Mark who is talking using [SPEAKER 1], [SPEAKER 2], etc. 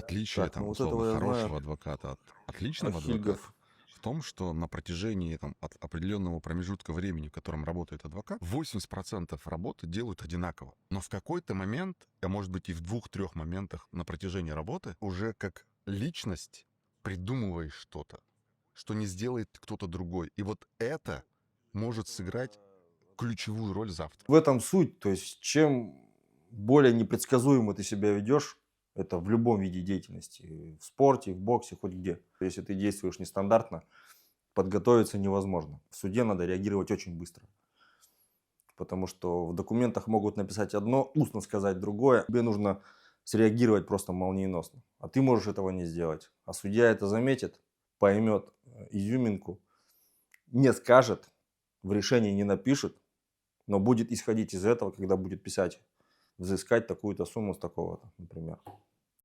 [SPEAKER 1] Отличие,
[SPEAKER 2] Так,
[SPEAKER 1] там,
[SPEAKER 2] ну вот
[SPEAKER 1] условно,
[SPEAKER 2] этого я знаю.
[SPEAKER 1] хорошего адвоката от отличного адвоката
[SPEAKER 2] Ахильгов.
[SPEAKER 1] в том, что на протяжении там, от определенного промежутка времени, в котором работает адвокат, 80% работы делают одинаково. Но в какой-то момент, а может быть и в 2-3 моментах на протяжении работы, уже как личность придумываешь что-то, что не сделает кто-то другой. И вот это может сыграть ключевую роль завтра.
[SPEAKER 2] В этом суть. То есть, чем более непредсказуемо ты себя ведешь, это в любом виде деятельности, в спорте, в боксе, хоть где. Если ты действуешь нестандартно, подготовиться невозможно. В суде надо реагировать очень быстро. Потому что в документах могут написать одно, устно сказать другое. Тебе нужно среагировать просто молниеносно. А ты можешь этого не сделать. А судья это заметит, поймет изюминку, не скажет, в решении не напишет, но будет исходить из этого, когда будет писать, взыскать такую-то сумму с такого-то, например.